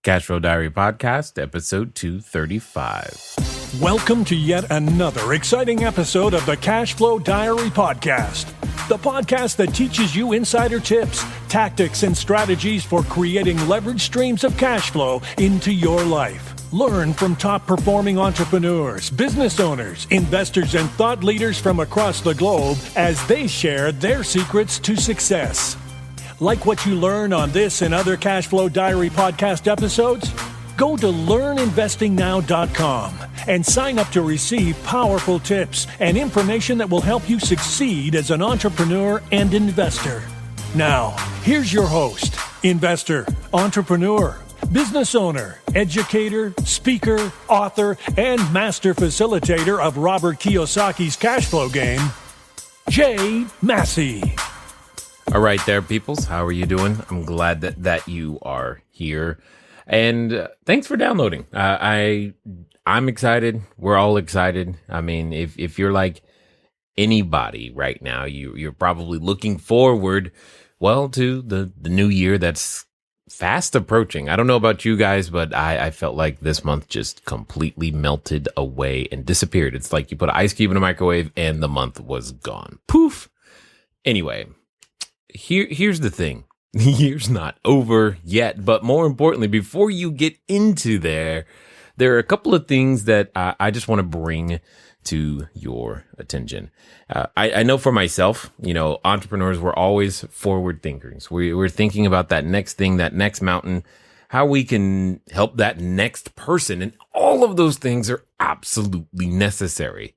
Cashflow Diary Podcast, episode 235. Welcome to yet another exciting episode of the Cashflow Diary Podcast, the podcast that teaches you insider tips, tactics, and strategies for creating leverage streams of cash flow into your life. Learn from top-performing entrepreneurs, business owners, investors, and thought leaders from across the globe as they share their secrets to success. Like what you learn on this and other Cashflow Diary podcast episodes? Go to learninvestingnow.com and sign up to receive powerful tips and information that will help you succeed as an entrepreneur and investor. Now, here's your host, investor, entrepreneur, business owner, educator, speaker, author, and master facilitator of Robert Kiyosaki's cash flow game, Jay Massey. All right there, peoples. How are you doing? I'm glad that you are here. And thanks for downloading. I'm excited. We're all excited. I mean, if you're like anybody right now, you're probably looking forward, well, to the new year that's fast approaching. I don't know about you guys, but I felt like this month just completely melted away and disappeared. It's like you put an ice cube in a microwave and the month was gone. Poof. Anyway, here's the thing. The year's not over yet, but more importantly, before you get into there are a couple of things that I just want to bring to your attention. I know for myself, entrepreneurs, we're always forward thinkers. We're thinking about that next thing, that next mountain, how we can help that next person. And all of those things are absolutely necessary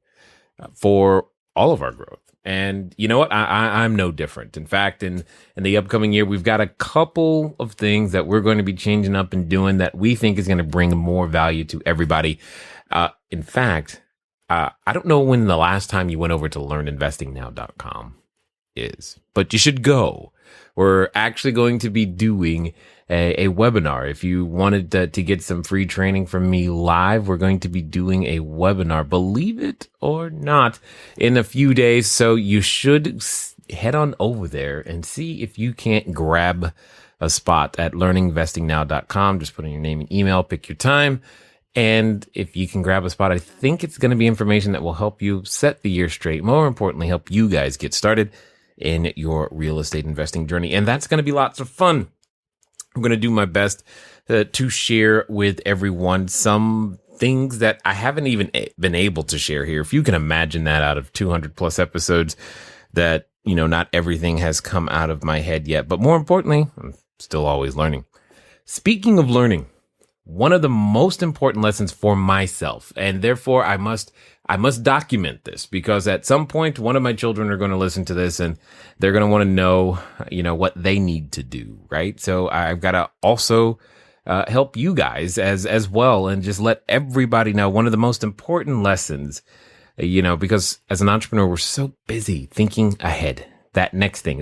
for all of our growth. And you know what? I'm no different. In fact, in the upcoming year, we've got a couple of things that we're going to be changing up and doing that we think is going to bring more value to everybody. In fact, I don't know when the last time you went over to learninvestingnow.com is, but you should go. We're actually going to be doing a webinar. If you wanted to get some free training from me live, we're going to be doing a webinar, believe it or not, in a few days. So you should head on over there and see if you can't grab a spot at learninvestingnow.com. Just put in your name and email, pick your time. And if you can grab a spot, I think it's going to be information that will help you set the year straight. More importantly, help you guys get started in your real estate investing journey. And that's going to be lots of fun. I'm going to do my best to share with everyone some things that I haven't even been able to share here. If you can imagine that out of 200 plus episodes that, not everything has come out of my head yet. But more importantly, I'm still always learning. Speaking of learning, one of the most important lessons for myself, and therefore I must document this, because at some point one of my children are going to listen to this and they're going to want to know, what they need to do, right? So I've got to also help you guys as well, and just let everybody know one of the most important lessons, because as an entrepreneur, we're so busy thinking ahead, that next thing.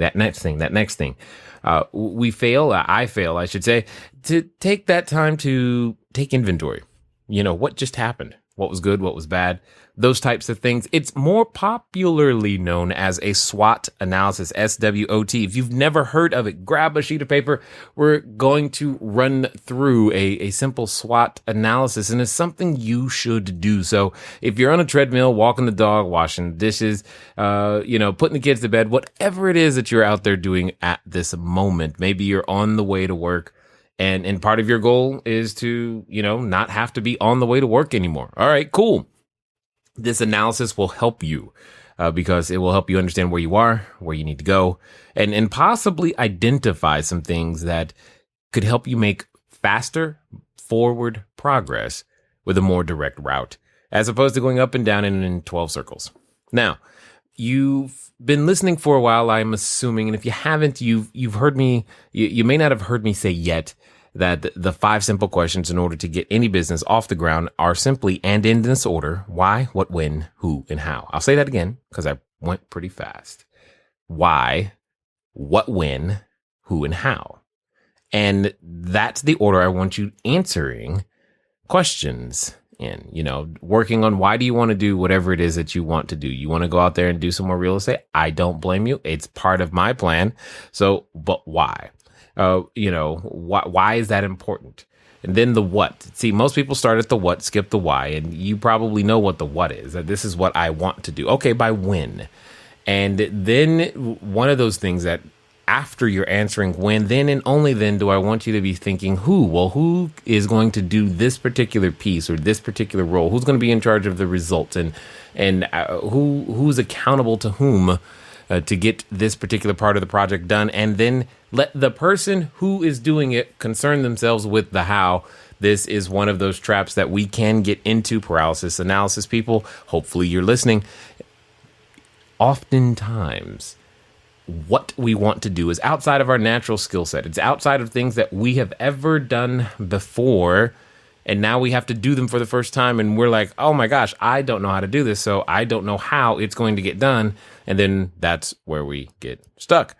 I fail, I should say, to take that time to take inventory. What just happened? What was good? What was bad? Those types of things. It's more popularly known as a SWOT analysis, S.W.O.T. If you've never heard of it, grab a sheet of paper. We're going to run through a simple SWOT analysis, and it's something you should do. So if you're on a treadmill, walking the dog, washing dishes, putting the kids to bed, whatever it is that you're out there doing at this moment, maybe you're on the way to work, and part of your goal is to, not have to be on the way to work anymore. All right, cool. This analysis will help you because it will help you understand where you are, where you need to go, and possibly identify some things that could help you make faster forward progress with a more direct route, as opposed to going up and down in 12 circles. Now, you've been listening for a while, I'm assuming, and if you haven't, you've heard me, you may not have heard me say yet that the 5 simple questions in order to get any business off the ground are simply, and in this order: why, what, when, who, and how. I'll say that again because I went pretty fast. Why, what, when, who, and how. And that's the order I want you answering questions in, working on why do you want to do whatever it is that you want to do. You want to go out there and do some more real estate? I don't blame you. It's part of my plan. So, but why? Why is that important? and then the what. See, most people start at the what, skip the why, and you probably know what the what is. That this is what I want to do. Okay, by when? And then one of those things that after you're answering when, then and only then do I want you to be thinking who. Well, who is going to do this particular piece or this particular role? Who's going to be in charge of the results, and who's accountable to whom to get this particular part of the project done? And then let the person who is doing it concern themselves with the how. This is one of those traps that we can get into, paralysis analysis people. Hopefully you're listening. Oftentimes, what we want to do is outside of our natural skill set. It's outside of things that we have ever done before, and now we have to do them for the first time, and we're like, oh my gosh, I don't know how to do this, so I don't know how it's going to get done, and then that's where we get stuck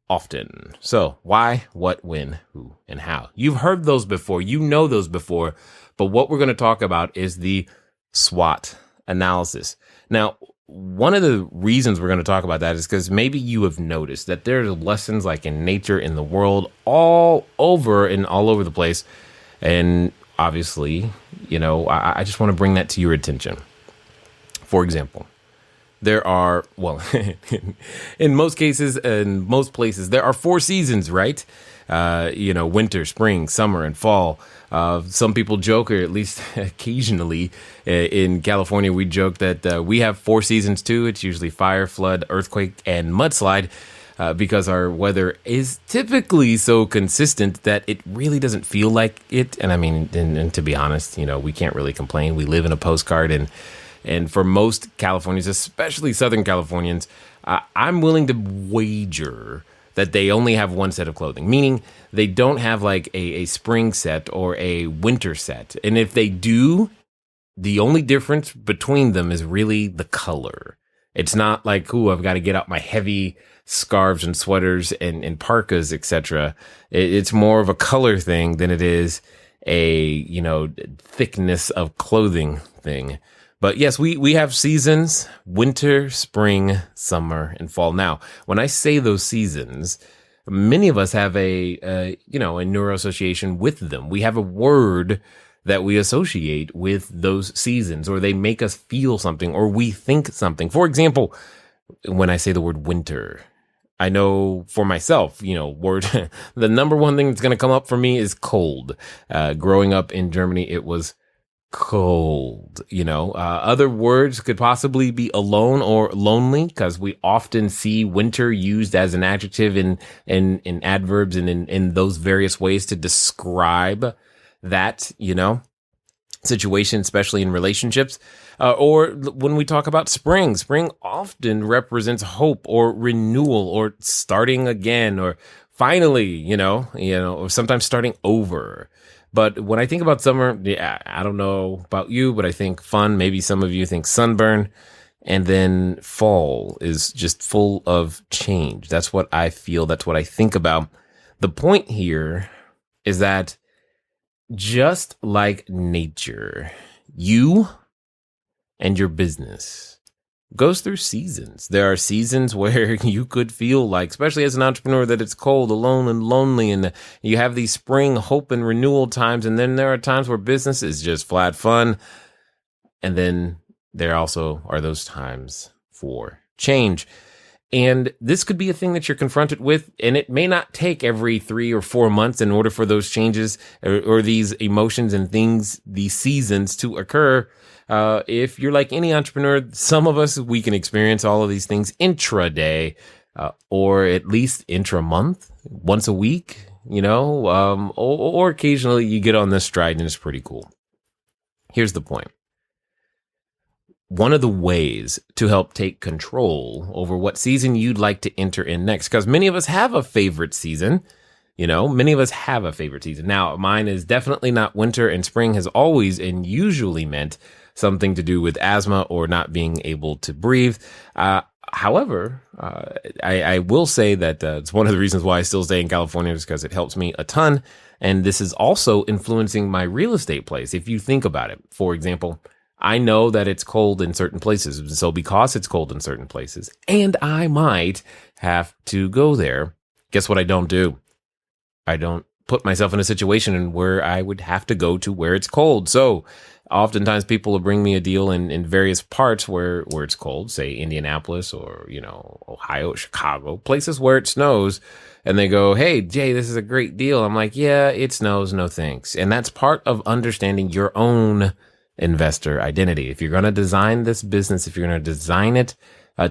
often. So why, what, when, who, and how? You've heard those before. You know those before, but what we're going to talk about is the SWOT analysis. Now, one of the reasons we're going to talk about that is because maybe you have noticed that there's lessons like in nature, in the world, all over the place. And obviously, I just want to bring that to your attention. For example, there are, in most cases, in most places, there are 4 seasons, right? Winter, spring, summer, and fall. Some people joke, or at least occasionally in California, we joke that we have 4 seasons too. It's usually fire, flood, earthquake, and mudslide because our weather is typically so consistent that it really doesn't feel like it. And I mean, and to be honest, we can't really complain. We live in a postcard, and for most Californians, especially Southern Californians, I'm willing to wager that they only have one set of clothing, meaning they don't have like a spring set or a winter set. And if they do, the only difference between them is really the color. It's not like, I've got to get out my heavy scarves and sweaters and parkas, etc. It's more of a color thing than it is a, thickness of clothing thing. But yes, we have seasons: winter, spring, summer, and fall. Now, when I say those seasons, many of us have a neuro association with them. We have a word that we associate with those seasons, or they make us feel something, or we think something. For example, when I say the word winter, I know for myself, the number one thing that's going to come up for me is cold. Growing up in Germany, it was cold. Other words could possibly be alone or lonely, because we often see winter used as an adjective in adverbs and in those various ways to describe that, situation, especially in relationships. Or when we talk about spring often represents hope or renewal or starting again, or finally, or sometimes starting over. But when I think about summer, I don't know about you, but I think fun. Maybe some of you think sunburn. And then fall is just full of change. That's what I feel. That's what I think about. The point here is that just like nature, you and your business goes through seasons. There are seasons where you could feel like, especially as an entrepreneur, that it's cold, alone, and lonely, and you have these spring hope and renewal times. And then there are times where business is just flat fun. And then there also are those times for change. And this could be a thing that you're confronted with, and it may not take every 3 or 4 months in order for those changes or these emotions and things, these seasons to occur. If you're like any entrepreneur, some of us, we can experience all of these things intraday, or at least intra-month, once a week, or occasionally you get on this stride and it's pretty cool. Here's the point. One of the ways to help take control over what season you'd like to enter in next, because many of us have a favorite season, many of us have a favorite season. Now, mine is definitely not winter, and spring has always and usually meant something to do with asthma or not being able to breathe. However, I will say that it's one of the reasons why I still stay in California, is because it helps me a ton. And this is also influencing my real estate place. If you think about it, for example, I know that it's cold in certain places. So because it's cold in certain places, and I might have to go there, guess what I don't do? I don't put myself in a situation where I would have to go to where it's cold. So oftentimes people will bring me a deal in various parts where it's cold, say Indianapolis or, Ohio, Chicago, places where it snows. And they go, hey, Jay, this is a great deal. I'm like, yeah, it snows. No thanks. And that's part of understanding your own investor identity. If you're going to design this business, if you're going to design it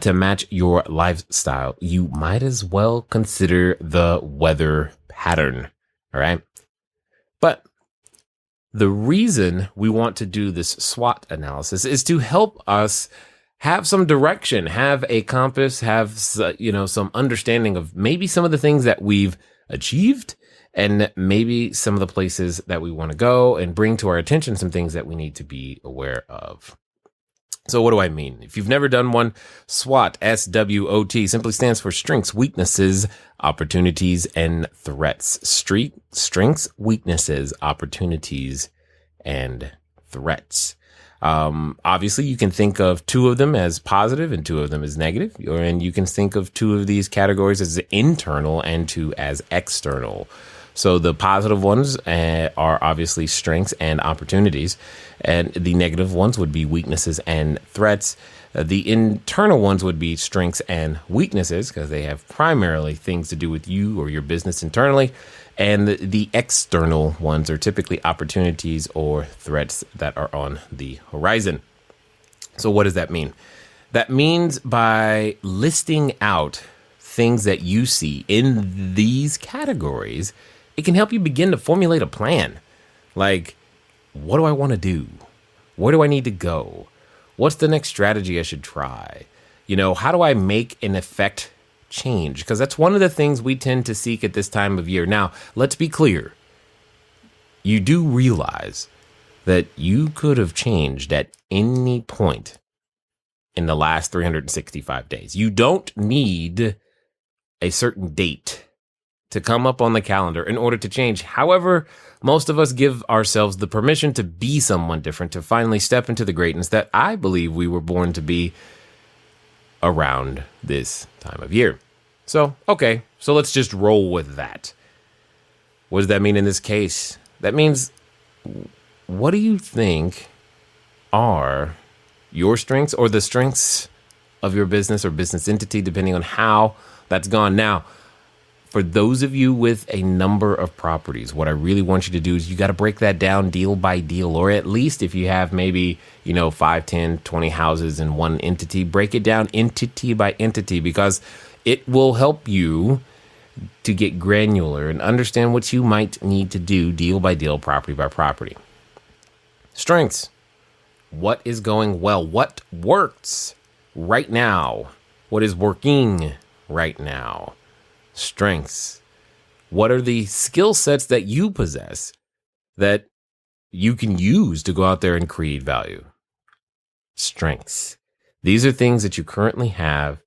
to match your lifestyle, you might as well consider the weather pattern. All right. But the reason we want to do this SWOT analysis is to help us have some direction, have a compass, have, some understanding of maybe some of the things that we've achieved and maybe some of the places that we want to go, and bring to our attention some things that we need to be aware of. So what do I mean? If you've never done one, SWOT, S.W.O.T, simply stands for strengths, weaknesses, opportunities, and threats. Strengths, weaknesses, opportunities, and threats. Obviously, you can think of two of them as positive and two of them as negative, and you can think of two of these categories as internal and two as external. So the positive ones are obviously strengths and opportunities, and the negative ones would be weaknesses and threats. The internal ones would be strengths and weaknesses because they have primarily things to do with you or your business internally. And the external ones are typically opportunities or threats that are on the horizon. So what does that mean? That means by listing out things that you see in these categories, it can help you begin to formulate a plan. Like, what do I want to do? Where do I need to go? What's the next strategy I should try? How do I make an effect change? Because that's one of the things we tend to seek at this time of year. Now, let's be clear. You do realize that you could have changed at any point in the last 365 days. You don't need a certain date to come up on the calendar in order to change. However, most of us give ourselves the permission to be someone different, to finally step into the greatness that I believe we were born to be around this time of year. So let's just roll with that. What does that mean in this case? That means, what do you think are your strengths or the strengths of your business or business entity, depending on how that's gone? Now, for those of you with a number of properties, what I really want you to do is you got to break that down deal by deal, or at least if you have maybe, 5, 10, 20 houses in one entity, break it down entity by entity, because it will help you to get granular and understand what you might need to do deal by deal, property by property. Strengths. What is going well? What works right now? What is working right now? Strengths. What are the skill sets that you possess that you can use to go out there and create value? Strengths. These are things that you currently have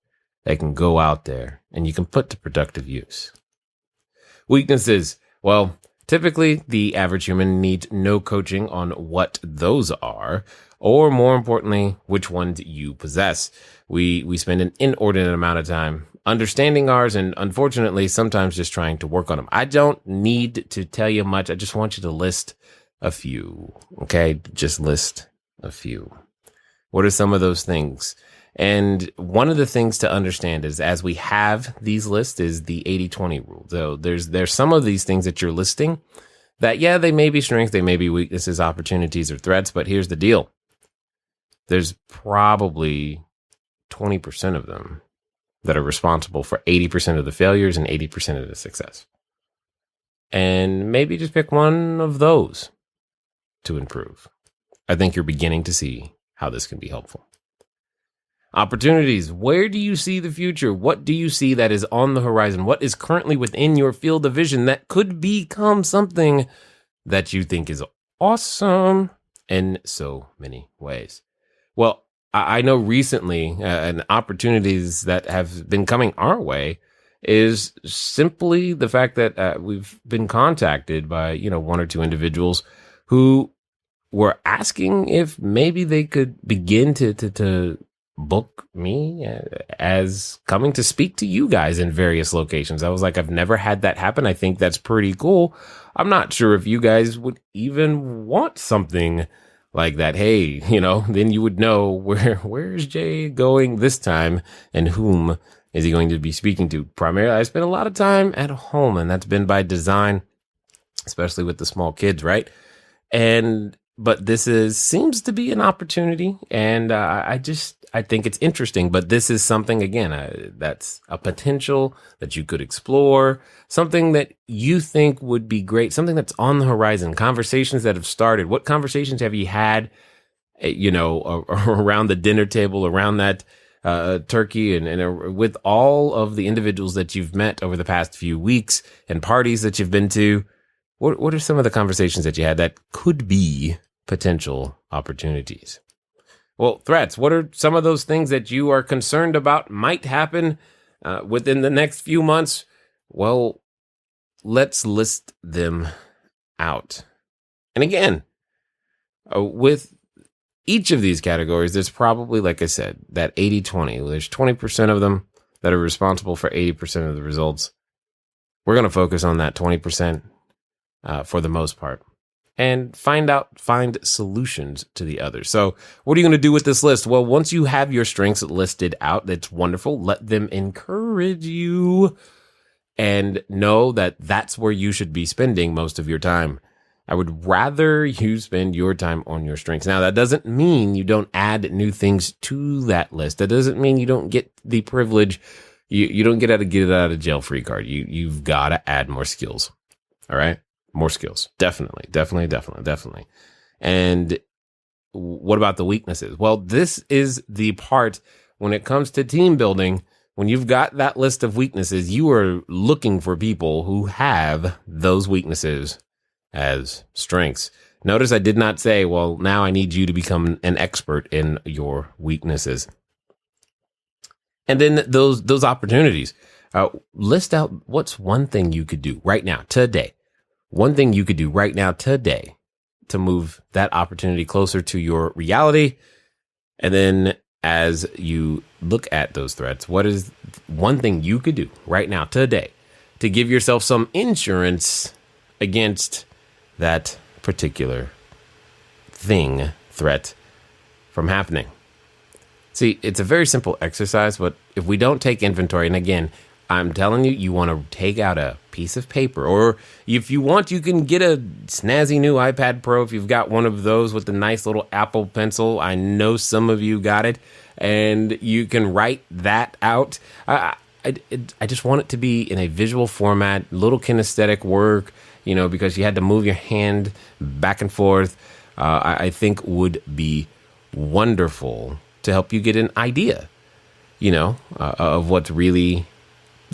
that can go out there and you can put to productive use. Weaknesses. Well, typically the average human needs no coaching on what those are, or more importantly, which ones you possess. We spend an inordinate amount of time understanding ours, and unfortunately, sometimes just trying to work on them. I don't need to tell you much. I just want you to list a few. Okay, just list a few. What are some of those things? And one of the things to understand is, as we have these lists, is the 80-20 rule. So there's some of these things that you're listing that, yeah, they may be strengths, they may be weaknesses, opportunities, or threats, but here's the deal. There's probably 20% of them that are responsible for 80% of the failures and 80% of the success. And maybe just pick one of those to improve. I think you're beginning to see how this can be helpful. Opportunities. Where do you see the future? What do you see that is on the horizon? What is currently within your field of vision that could become something that you think is awesome in so many ways? Well, I know recently, and opportunities that have been coming our way is simply the fact that we've been contacted by, one or two individuals who were asking if maybe they could begin to book me as coming to speak to you guys in various locations. I was like, I've never had that happen. I think that's pretty cool. I'm not sure if you guys would even want something like that. Hey, then you would know where's Jay going this time and whom is he going to be speaking to. Primarily, I spend a lot of time at home, and that's been by design, especially with the small kids, right? But this seems to be an opportunity, and I think it's interesting. But this is something, again, that's a potential that you could explore, something that you think would be great, something that's on the horizon, conversations that have started. What conversations have you had, around the dinner table, around that turkey, and with all of the individuals that you've met over the past few weeks and parties that you've been to? What are some of the conversations that you had that could be potential opportunities? Well, threats. What are some of those things that you are concerned about might happen within the next few months? Well, let's list them out. And again, with each of these categories, there's probably, like I said, that 80-20. There's 20% of them that are responsible for 80% of the results. We're going to focus on that 20%. For the most part, and find solutions to the others. So what are you going to do with this list? Well, once you have your strengths listed out, that's wonderful. Let them encourage you and know that that's where you should be spending most of your time. I would rather you spend your time on your strengths. Now, that doesn't mean you don't add new things to that list. That doesn't mean you don't get the privilege. You don't get out of jail free card. You've got to add more skills. All right. More skills. Definitely. And what about the weaknesses? Well, this is the part when it comes to team building. When you've got that list of weaknesses, you are looking for people who have those weaknesses as strengths. Notice I did not say, well, now I need you to become an expert in your weaknesses. And then those opportunities. List out what's one thing you could do right now, today. One thing you could do right now today to move that opportunity closer to your reality. And then as you look at those threats, what is one thing you could do right now today to give yourself some insurance against that particular threat from happening? See, it's a very simple exercise, but if we don't take inventory, and again, I'm telling you, you want to take out a piece of paper, or if you want, you can get a snazzy new iPad Pro if you've got one of those with the nice little Apple Pencil. I know some of you got it, and you can write that out. I just want it to be in a visual format, little kinesthetic work, because you had to move your hand back and forth. I think would be wonderful to help you get an idea, of what's really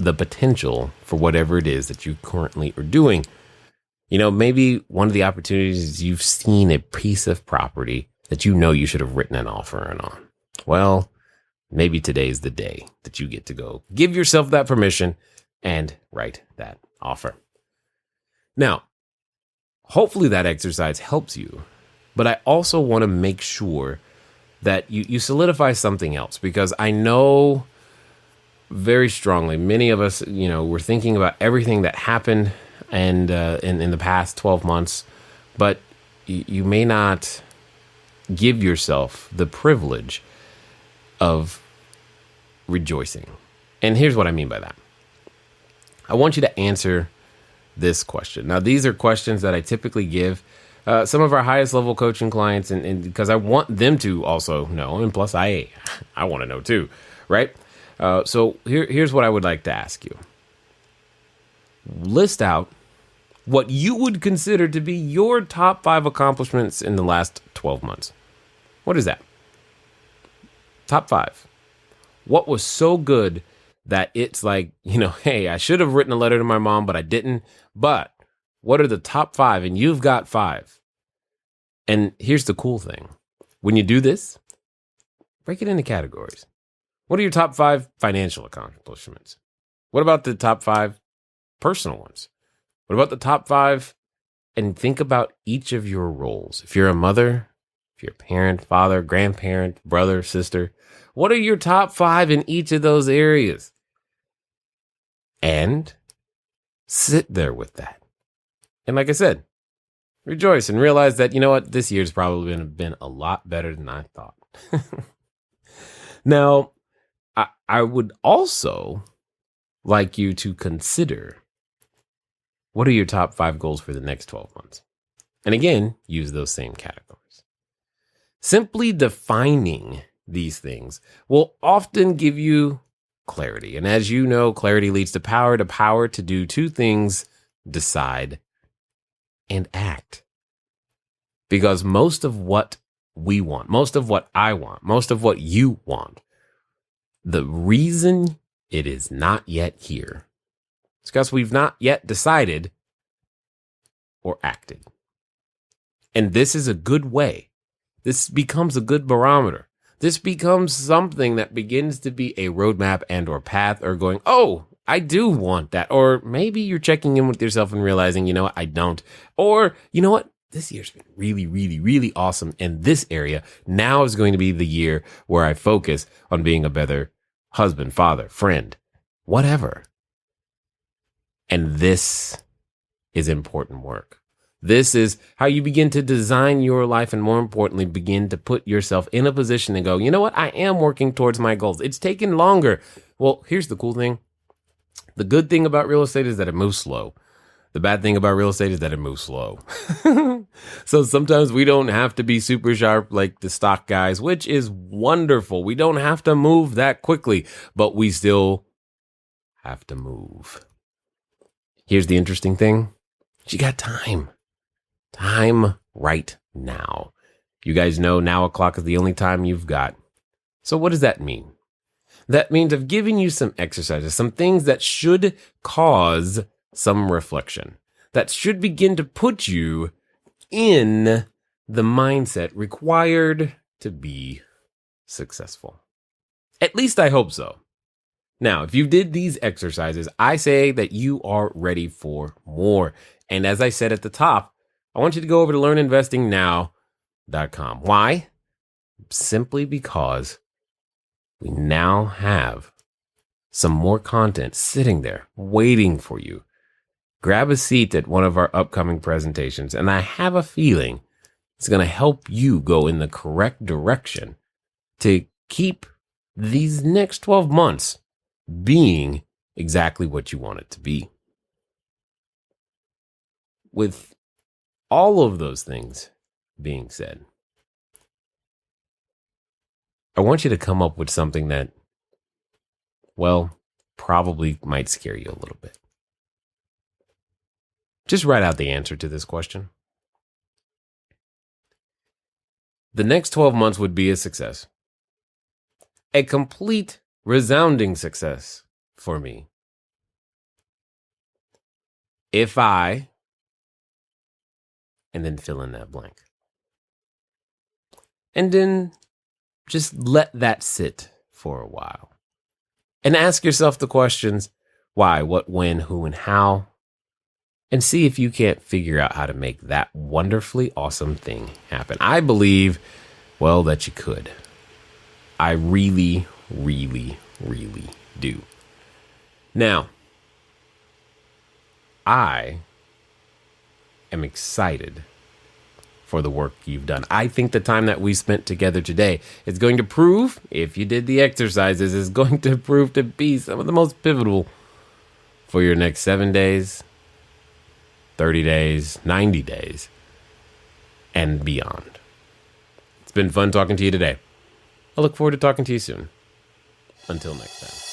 the potential for whatever it is that you currently are doing. Maybe one of the opportunities is you've seen a piece of property that you should have written an offer on. Well, maybe today's the day that you get to go give yourself that permission and write that offer. Now, hopefully that exercise helps you, but I also want to make sure that you solidify something else, because I know very strongly, many of us, we're thinking about everything that happened and in the past 12 months, but you may not give yourself the privilege of rejoicing. And here's what I mean by that. I want you to answer this question. Now, these are questions that I typically give some of our highest level coaching clients, and because I want them to also know, and plus I want to know too, right? So here's what I would like to ask you. List out what you would consider to be your top 5 accomplishments in the last 12 months. What is that? Top 5. What was so good that it's like, hey, I should have written a letter to my mom, but I didn't. But what are the top 5? And you've got 5. And here's the cool thing. When you do this, break it into categories. What are your top 5 financial accomplishments? What about the top 5 personal ones? What about the top 5? And think about each of your roles. If you're a mother, if you're a parent, father, grandparent, brother, sister, What are your top 5 in each of those areas? And sit there with that. And like I said, rejoice and realize that, you know what, this year's probably been a lot better than I thought. Now, I would also like you to consider, what are your top 5 goals for the next 12 months? And again, use those same categories. Simply defining these things will often give you clarity. And as you know, clarity leads to power to do 2 things: decide and act. Because most of what we want, most of what I want, most of what you want, the reason it is not yet here is because we've not yet decided or acted. And this is a good way. This becomes a good barometer. This becomes something that begins to be a roadmap and or path, or going, oh, I do want that. Or maybe you're checking in with yourself and realizing, you know what, I don't. Or, you know what, this year's been really, really, really awesome in this area. Now is going to be the year where I focus on being a better husband, father, friend, whatever. And this is important work. This is how you begin to design your life, and more importantly, begin to put yourself in a position to go, you know what, I am working towards my goals. It's taken longer. Well, here's the cool thing. The good thing about real estate is that it moves slow. The bad thing about real estate is that it moves slow. So sometimes we don't have to be super sharp like the stock guys, which is wonderful. We don't have to move that quickly, but we still have to move. Here's the interesting thing. You got time. Time right now. You guys know now o'clock is the only time you've got. So what does that mean? That means I've given you some exercises, some things that should cause some reflection, that should begin to put you in the mindset required to be successful. At least I hope so. Now, if you did these exercises, I say that you are ready for more. And as I said at the top, I want you to go over to learninvestingnow.com. Why? Simply because we now have some more content sitting there waiting for you. Grab a seat at one of our upcoming presentations, and I have a feeling it's going to help you go in the correct direction to keep these next 12 months being exactly what you want it to be. With all of those things being said, I want you to come up with something that, well, probably might scare you a little bit. Just write out the answer to this question. The next 12 months would be a success. A complete, resounding success for me if I, and then fill in that blank. And then just let that sit for a while. And ask yourself the questions, why, what, when, who, and how. And see if you can't figure out how to make that wonderfully awesome thing happen. I believe, well, that you could. I really, really, really do. Now, I am excited for the work you've done. I think the time that we spent together today is going to prove, if you did the exercises, is going to prove to be some of the most pivotal for your next 7 days, 30 days, 90 days, and beyond. It's been fun talking to you today. I look forward to talking to you soon. Until next time.